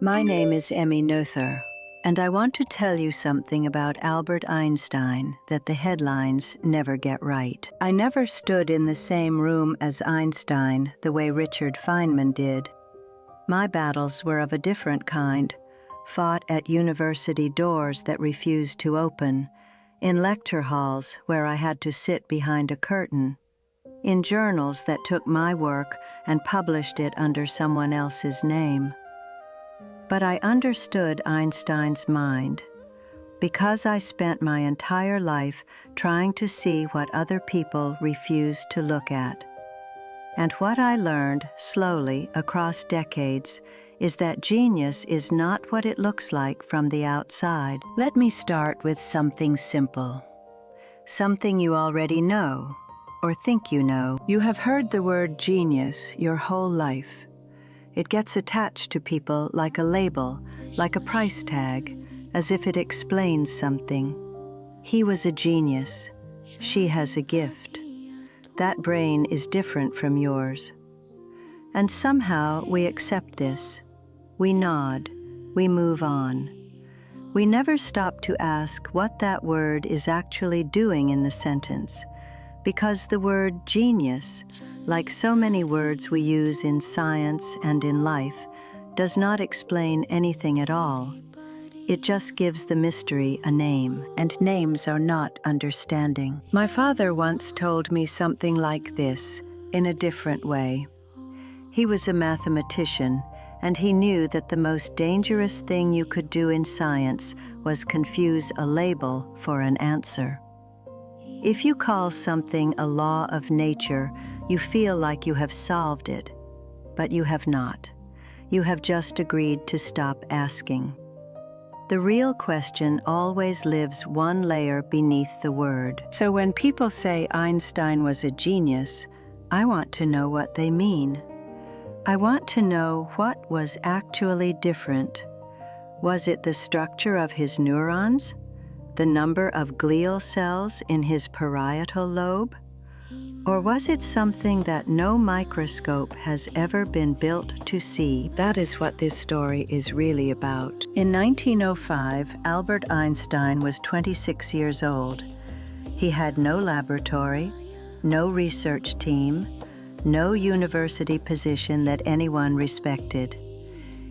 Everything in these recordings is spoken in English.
My name is Emmy Noether, and I want to tell you something about Albert Einstein that the headlines never get right. I never stood in the same room as Einstein the way Richard Feynman did. My battles were of a different kind, fought at university doors that refused to open, in lecture halls where I had to sit behind a curtain, in journals that took my work and published it under someone else's name. But I understood Einstein's mind because I spent my entire life trying to see what other people refused to look at. And what I learned slowly across decades is that genius is not what it looks like from the outside. Let me start with something simple, something you already know or think you know. You have heard the word genius your whole life. It gets attached to people like a label, like a price tag, as if it explains something. He was a genius. She has a gift. That brain is different from yours. And somehow we accept this. We nod. We move on. We never stop to ask what that word is actually doing in the sentence, because the word genius, like so many words we use in science and in life, does not explain anything at all. It just gives the mystery a name, and names are not understanding. My father once told me something like this, in a different way. He was a mathematician, and he knew that the most dangerous thing you could do in science was confuse a label for an answer. If you call something a law of nature, you feel like you have solved it, but you have not. You have just agreed to stop asking. The real question always lives one layer beneath the word. So when people say Einstein was a genius, I want to know what they mean. I want to know what was actually different. Was it the structure of his neurons? The number of glial cells in his parietal lobe? Or was it something that no microscope has ever been built to see? That is what this story is really about. In 1905, Albert Einstein was 26 years old. He had no laboratory, no research team, no university position that anyone respected.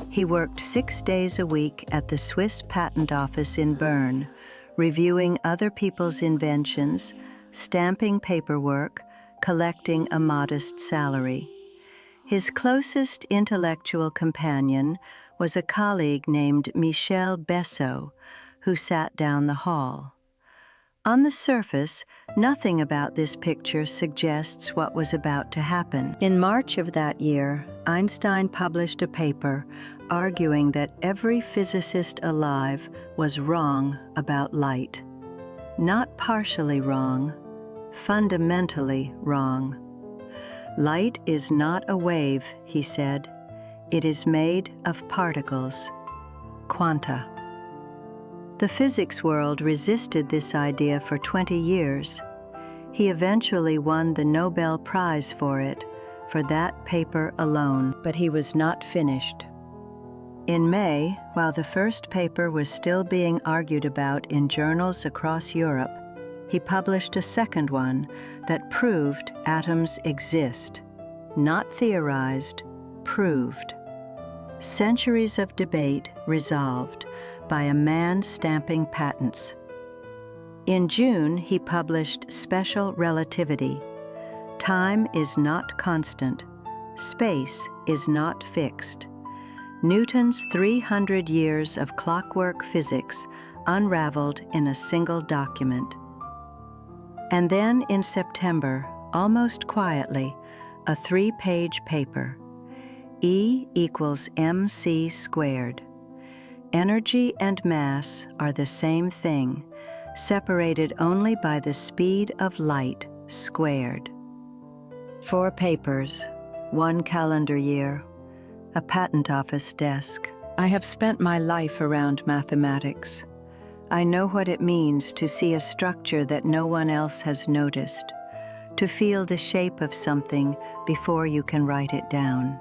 He worked 6 days a week at the Swiss Patent Office in Bern, reviewing other people's inventions, stamping paperwork, collecting a modest salary. His closest intellectual companion was a colleague named Michel Bessot, who sat down the hall. On the surface, nothing about this picture suggests what was about to happen. In March of that year, Einstein published a paper arguing that every physicist alive was wrong about light. Not partially wrong, fundamentally wrong. Light is not a wave, he said. It is made of particles, quanta. The physics world resisted this idea for 20 years. He eventually won the Nobel Prize for it, for that paper alone, but he was not finished. In May, while the first paper was still being argued about in journals across Europe, he published a second one that proved atoms exist. Not theorized, proved. Centuries of debate resolved by a man stamping patents. In June, he published Special Relativity. Time is not constant. Space is not fixed. Newton's 300 years of clockwork physics unraveled in a single document. And then in September, almost quietly, a 3-page paper. E equals mc squared. Energy and mass are the same thing, separated only by the speed of light squared. 4 papers, 1 calendar year, a patent office desk. I have spent my life around mathematics. I know what it means to see a structure that no one else has noticed, to feel the shape of something before you can write it down.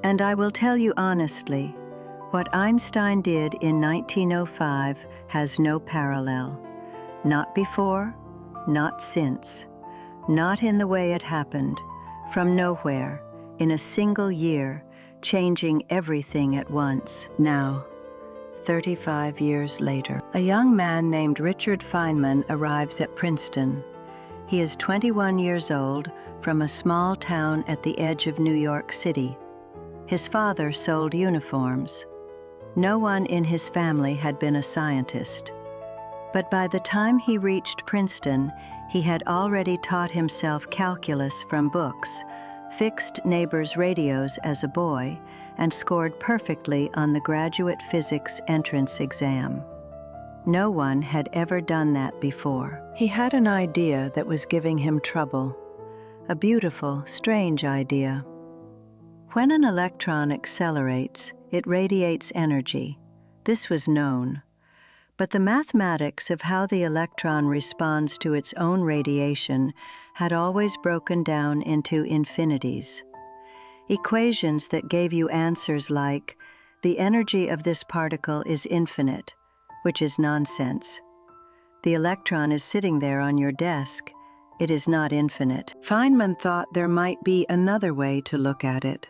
And I will tell you honestly, What Einstein did in 1905 has no parallel. Not before, not since. Not in the way it happened, from nowhere, in a single year, changing everything at once. Now, 35 years later, a young man named Richard Feynman arrives at Princeton. He is 21 years old, from a small town at the edge of New York City. His father sold uniforms. No one in his family had been a scientist. But by the time he reached Princeton, he had already taught himself calculus from books, fixed neighbors' radios as a boy, and scored perfectly on the graduate physics entrance exam. No one had ever done that before. He had an idea that was giving him trouble. A beautiful, strange idea. When an electron accelerates, it radiates energy. This was known. But the mathematics of how the electron responds to its own radiation had always broken down into infinities. Equations that gave you answers like, the energy of this particle is infinite, which is nonsense. The electron is sitting there on your desk. It is not infinite. Feynman thought there might be another way to look at it.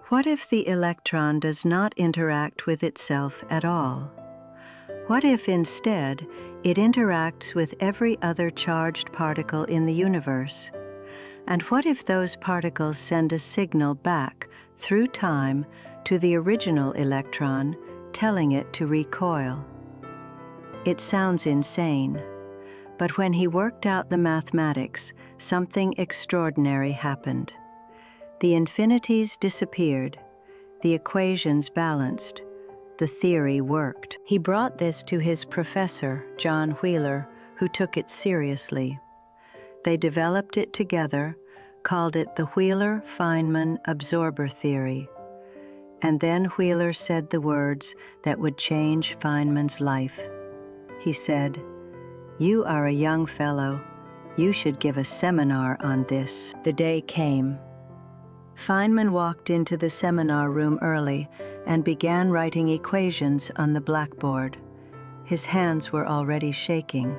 What if the electron does not interact with itself at all? What if instead it interacts with every other charged particle in the universe? And what if those particles send a signal back through time to the original electron, telling it to recoil? It sounds insane, but when he worked out the mathematics, something extraordinary happened. The infinities disappeared, the equations balanced, the theory worked. He brought this to his professor, John Wheeler, who took it seriously. They developed it together, called it the Wheeler-Feynman absorber theory. And then Wheeler said the words that would change Feynman's life. He said, "You are a young fellow. You should give a seminar on this." The day came. Feynman walked into the seminar room early and began writing equations on the blackboard. His hands were already shaking.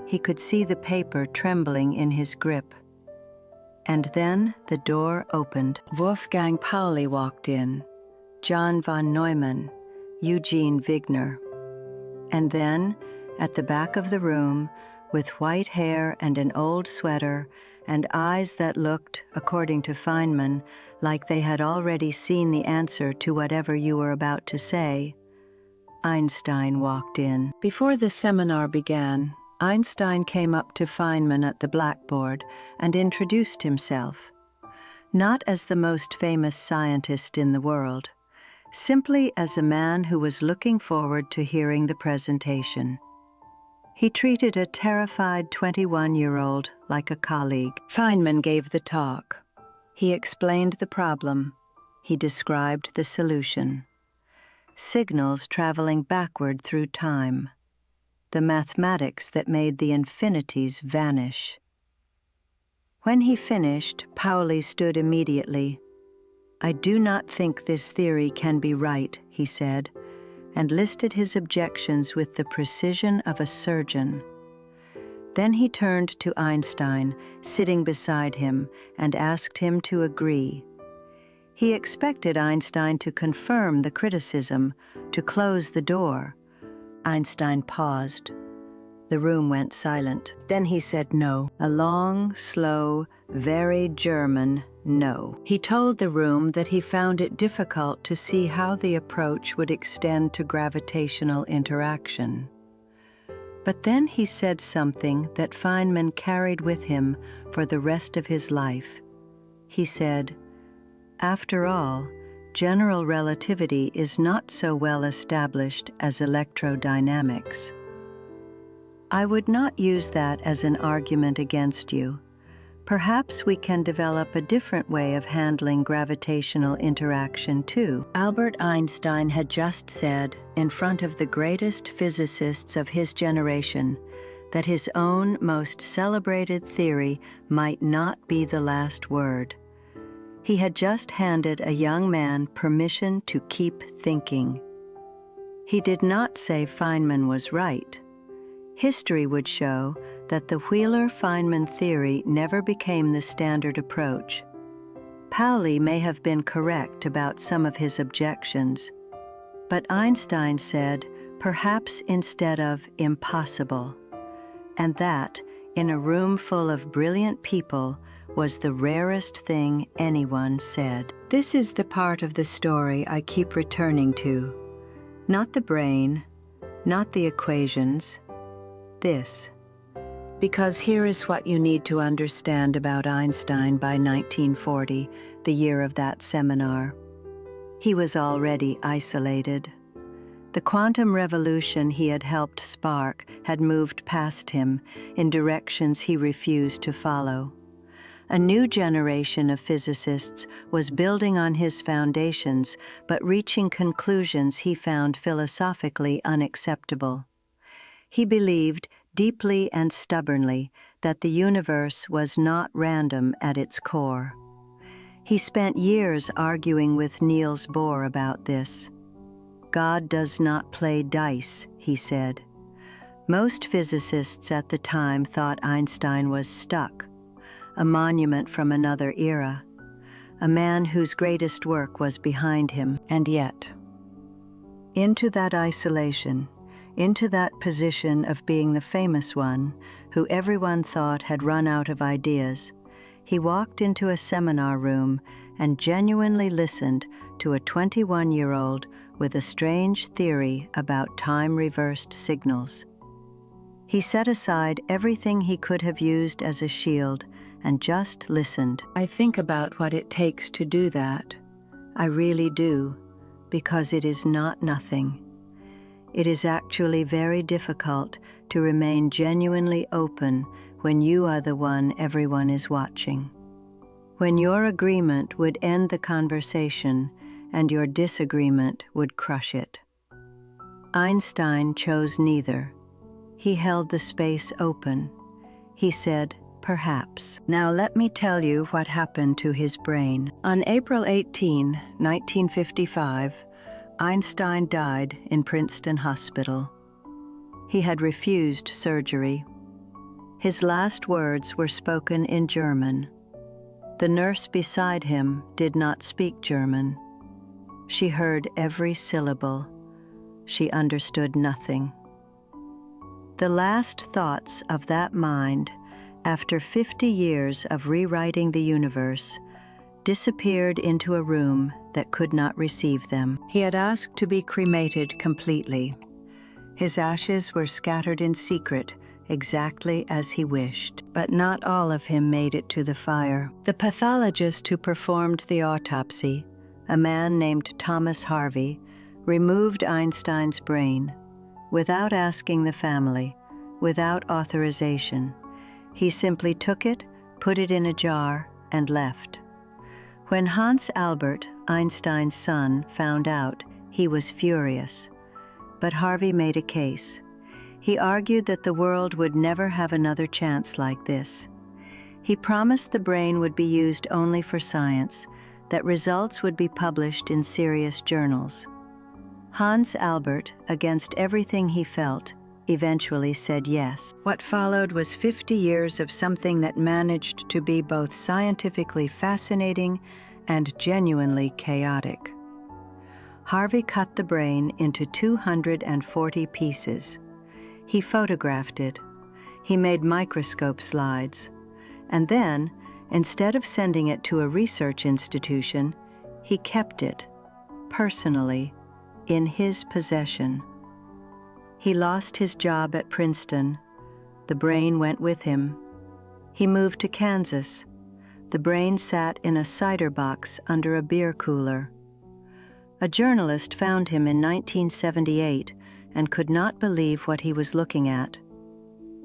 He could see the paper trembling in his grip. And then the door opened. Wolfgang Pauli walked in, John von Neumann, Eugene Wigner. And then, at the back of the room, with white hair and an old sweater, and eyes that looked, according to Feynman, like they had already seen the answer to whatever you were about to say, Einstein walked in. Before the seminar began, Einstein came up to Feynman at the blackboard and introduced himself, not as the most famous scientist in the world, simply as a man who was looking forward to hearing the presentation. He treated a terrified 21-year-old like a colleague. Feynman gave the talk. He explained the problem. He described the solution. Signals traveling backward through time. The mathematics that made the infinities vanish. When he finished, Pauli stood immediately. "I do not think this theory can be right," he said, and listed his objections with the precision of a surgeon. Then he turned to Einstein, sitting beside him, and asked him to agree. He expected Einstein to confirm the criticism, to close the door. Einstein paused. The room went silent. Then he said no, a long, slow, very German no. He told the room that he found it difficult to see how the approach would extend to gravitational interaction. But then he said something that Feynman carried with him for the rest of his life. He said, "After all, general relativity is not so well established as electrodynamics." I would not use that as an argument against you. Perhaps we can develop a different way of handling gravitational interaction too. Albert Einstein had just said, in front of the greatest physicists of his generation, that his own most celebrated theory might not be the last word. He had just handed a young man permission to keep thinking. He did not say Feynman was right. History would show that the Wheeler-Feynman theory never became the standard approach. Pauli may have been correct about some of his objections, but Einstein said, perhaps instead of impossible, and that, in a room full of brilliant people, was the rarest thing anyone said. This is the part of the story I keep returning to. Not the brain, not the equations, this. Because here is what you need to understand about Einstein by 1940, the year of that seminar. He was already isolated. The quantum revolution he had helped spark had moved past him in directions he refused to follow. A new generation of physicists was building on his foundations, but reaching conclusions he found philosophically unacceptable. He believed, deeply and stubbornly, that the universe was not random at its core. He spent years arguing with Niels Bohr about this. God does not play dice, he said. Most physicists at the time thought Einstein was stuck, a monument from another era, a man whose greatest work was behind him. And yet, into that isolation, into that position of being the famous one, who everyone thought had run out of ideas, he walked into a seminar room and genuinely listened to a 21-year-old with a strange theory about time-reversed signals. He set aside everything he could have used as a shield and just listened. I think about what it takes to do that. I really do, because it is not nothing. It is actually very difficult to remain genuinely open when you are the one everyone is watching. When your agreement would end the conversation and your disagreement would crush it. Einstein chose neither. He held the space open. He said, perhaps. Now let me tell you what happened to his brain. On April 18, 1955, Einstein died in Princeton Hospital. He had refused surgery. His last words were spoken in German. The nurse beside him did not speak German. She heard every syllable. She understood nothing. The last thoughts of that mind, after 50 years of rewriting the universe, disappeared into a room that could not receive them. He had asked to be cremated completely. His ashes were scattered in secret, exactly as he wished. But not all of him made it to the fire. The pathologist who performed the autopsy, a man named Thomas Harvey, removed Einstein's brain, without asking the family, without authorization. He simply took it, put it in a jar, and left. When Hans Albert, Einstein's son, found out, he was furious. But Harvey made a case. He argued that the world would never have another chance like this. He promised the brain would be used only for science, that results would be published in serious journals. Hans Albert, against everything he felt, eventually said yes. What followed was 50 years of something that managed to be both scientifically fascinating and genuinely chaotic. Harvey cut the brain into 240 pieces. He photographed it. He made microscope slides. And then, instead of sending it to a research institution, he kept it, personally, in his possession. He lost his job at Princeton. The brain went with him. He moved to Kansas. The brain sat in a cider box under a beer cooler. A journalist found him in 1978 and could not believe what he was looking at.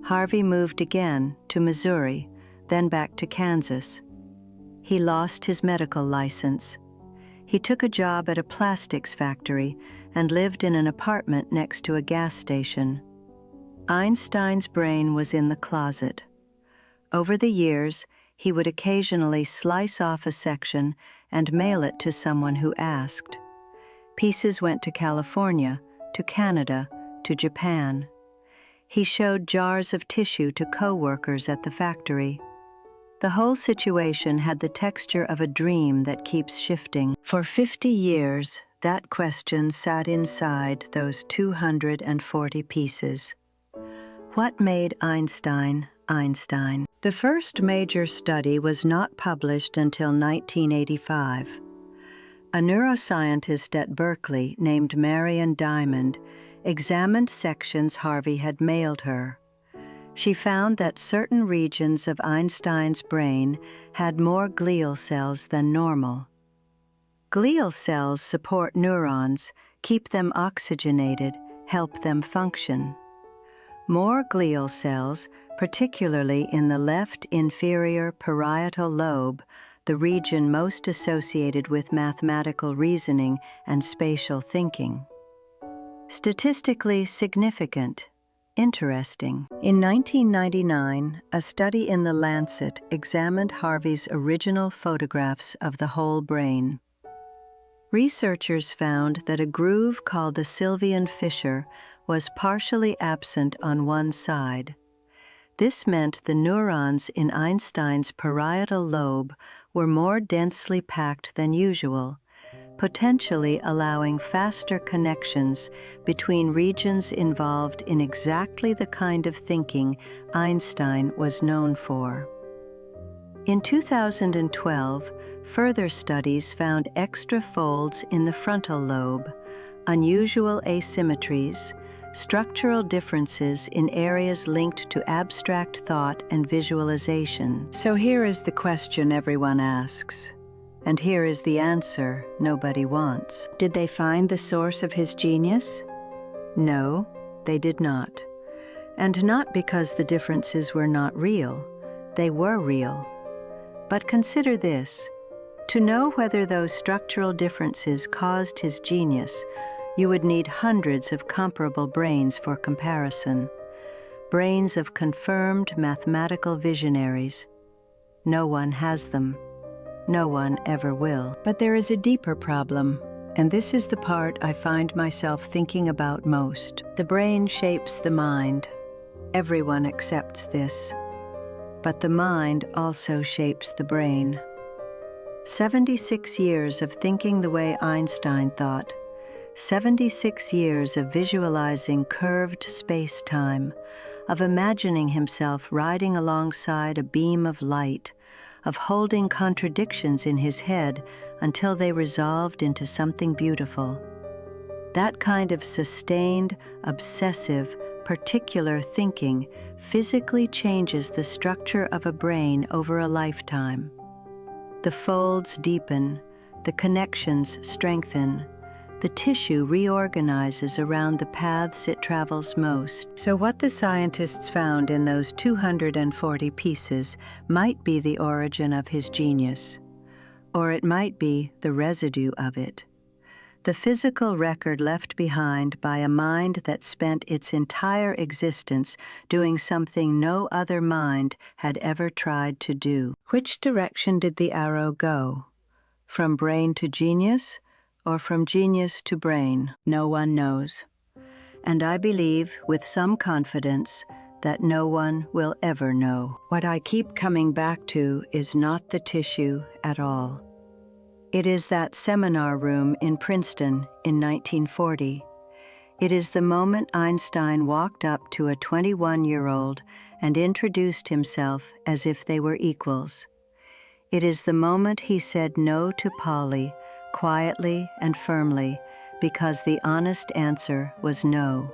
Harvey moved again to Missouri, then back to Kansas. He lost his medical license. He took a job at a plastics factory and lived in an apartment next to a gas station. Einstein's brain was in the closet. Over the years, he would occasionally slice off a section and mail it to someone who asked. Pieces went to California, to Canada, to Japan. He showed jars of tissue to co-workers at the factory. The whole situation had the texture of a dream that keeps shifting. For 50 years, that question sat inside those 240 pieces. What made Einstein Einstein? The first major study was not published until 1985. A neuroscientist at Berkeley named Marion Diamond examined sections Harvey had mailed her. She found that certain regions of Einstein's brain had more glial cells than normal. Glial cells support neurons, keep them oxygenated, help them function. More glial cells, particularly in the left inferior parietal lobe, the region most associated with mathematical reasoning and spatial thinking. Statistically significant. Interesting. In 1999, a study in The Lancet examined Harvey's original photographs of the whole brain. Researchers found that a groove called the Sylvian fissure was partially absent on one side. This meant the neurons in Einstein's parietal lobe were more densely packed than usual, potentially allowing faster connections between regions involved in exactly the kind of thinking Einstein was known for. In 2012, further studies found extra folds in the frontal lobe, unusual asymmetries, structural differences in areas linked to abstract thought and visualization. So here is the question everyone asks. And here is the answer nobody wants. Did they find the source of his genius? No, they did not. And not because the differences were not real. They were real. But consider this. To know whether those structural differences caused his genius, you would need hundreds of comparable brains for comparison. Brains of confirmed mathematical visionaries. No one has them. No one ever will. But there is a deeper problem, and this is the part I find myself thinking about most. The brain shapes the mind. Everyone accepts this. But the mind also shapes the brain. 76 years of thinking the way Einstein thought. 76 years of visualizing curved space-time, of imagining himself riding alongside a beam of light, of holding contradictions in his head until they resolved into something beautiful. That kind of sustained, obsessive, particular thinking physically changes the structure of a brain over a lifetime. The folds deepen, the connections strengthen, the tissue reorganizes around the paths it travels most. So what the scientists found in those 240 pieces might be the origin of his genius, or it might be the residue of it. The physical record left behind by a mind that spent its entire existence doing something no other mind had ever tried to do. Which direction did the arrow go? From brain to genius? Or from genius to brain? No one knows. And I believe, with some confidence, that no one will ever know. What I keep coming back to is not the tissue at all. It is that seminar room in Princeton in 1940. It is the moment Einstein walked up to a 21-year-old and introduced himself as if they were equals. It is the moment he said no to Polly, quietly and firmly, because the honest answer was no.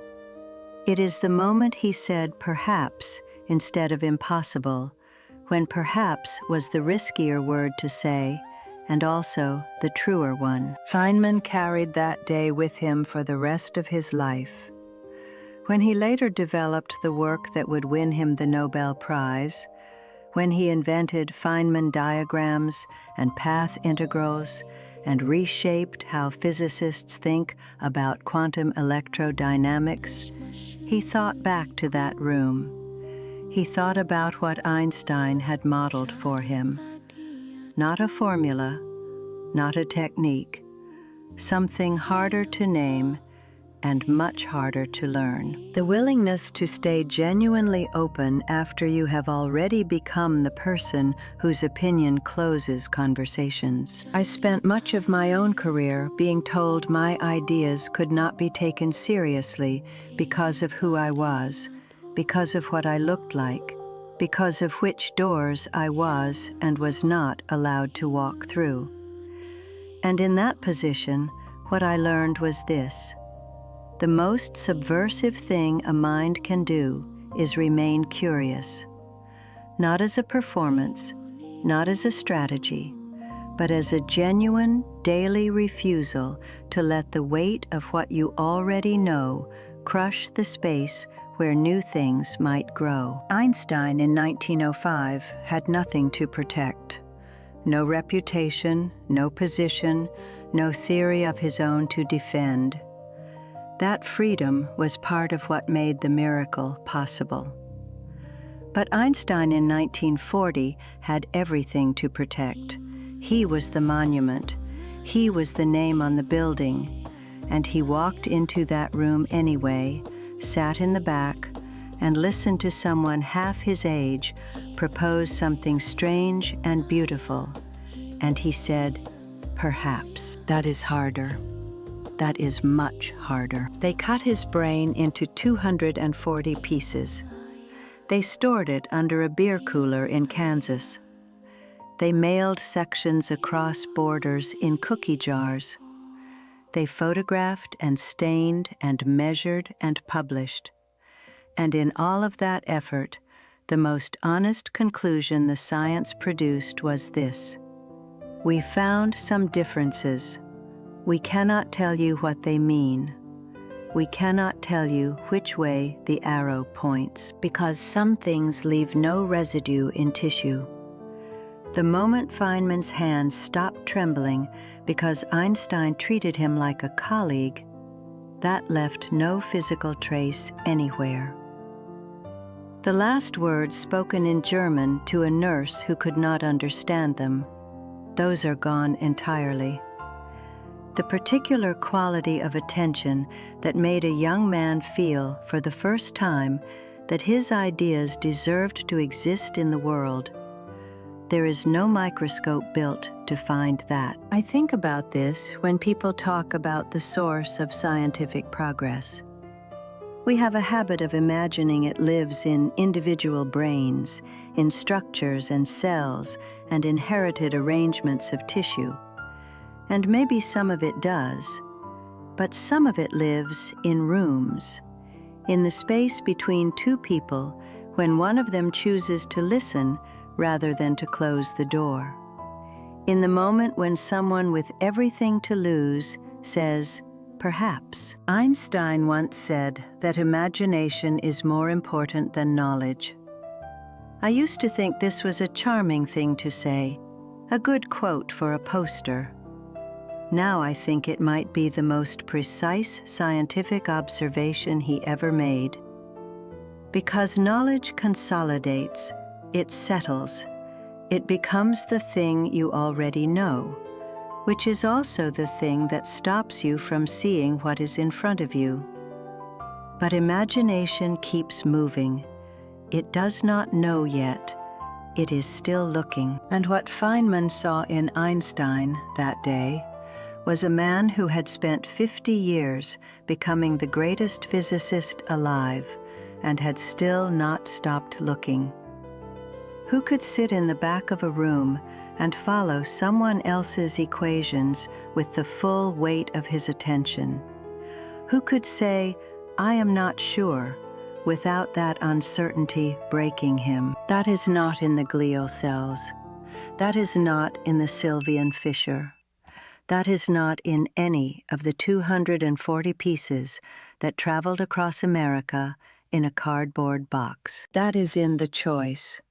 It is the moment he said perhaps instead of impossible, when perhaps was the riskier word to say, and also the truer one. Feynman carried that day with him for the rest of his life. When he later developed the work that would win him the Nobel Prize, when he invented Feynman diagrams and path integrals and reshaped how physicists think about quantum electrodynamics, he thought back to that room. He thought about what Einstein had modeled for him. Not a formula, not a technique, something harder to name and much harder to learn. The willingness to stay genuinely open after you have already become the person whose opinion closes conversations. I spent much of my own career being told my ideas could not be taken seriously because of who I was, because of what I looked like, because of which doors I was and was not allowed to walk through. And in that position, what I learned was this: the most subversive thing a mind can do is remain curious, not as a performance, not as a strategy, but as a genuine daily refusal to let the weight of what you already know crush the space where new things might grow. Einstein in 1905 had nothing to protect. No reputation, no position, no theory of his own to defend. That freedom was part of what made the miracle possible. But Einstein in 1940 had everything to protect. He was the monument. He was the name on the building. And he walked into that room anyway, sat in the back, and listened to someone half his age propose something strange and beautiful. And he said, "Perhaps." That is harder. That is much harder. They cut his brain into 240 pieces. They stored it under a beer cooler in Kansas. They mailed sections across borders in cookie jars. They photographed and stained and measured and published. And in all of that effort, the most honest conclusion the science produced was this: we found some differences. We cannot tell you what they mean. We cannot tell you which way the arrow points, because some things leave no residue in tissue. The moment Feynman's hands stopped trembling because Einstein treated him like a colleague, that left no physical trace anywhere. The last words spoken in German to a nurse who could not understand them, those are gone entirely. The particular quality of attention that made a young man feel for the first time that his ideas deserved to exist in the world, there is no microscope built to find that. I think about this when people talk about the source of scientific progress. We have a habit of imagining it lives in individual brains, in structures and cells, and inherited arrangements of tissue. And maybe some of it does, but some of it lives in rooms, in the space between two people when one of them chooses to listen rather than to close the door. In the moment when someone with everything to lose says, "Perhaps." Einstein once said that imagination is more important than knowledge. I used to think this was a charming thing to say, a good quote for a poster. Now I think it might be the most precise scientific observation he ever made. Because knowledge consolidates, it settles, it becomes the thing you already know, which is also the thing that stops you from seeing what is in front of you. But imagination keeps moving. It does not know yet. It is still looking. And what Feynman saw in Einstein that day was a man who had spent 50 years becoming the greatest physicist alive and had still not stopped looking. Who could sit in the back of a room and follow someone else's equations with the full weight of his attention? Who could say, "I am not sure," without that uncertainty breaking him? That is not in the glial cells. That is not in the Sylvian fissure. That is not in any of the 240 pieces that traveled across America in a cardboard box. That is in the choice,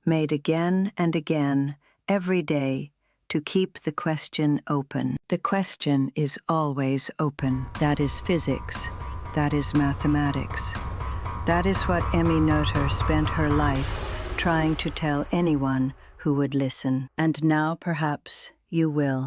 made again and again, every day, to keep the question open. The question is always open. That is physics. That is mathematics. That is what Emmy Noether spent her life trying to tell anyone who would listen. And now perhaps you will.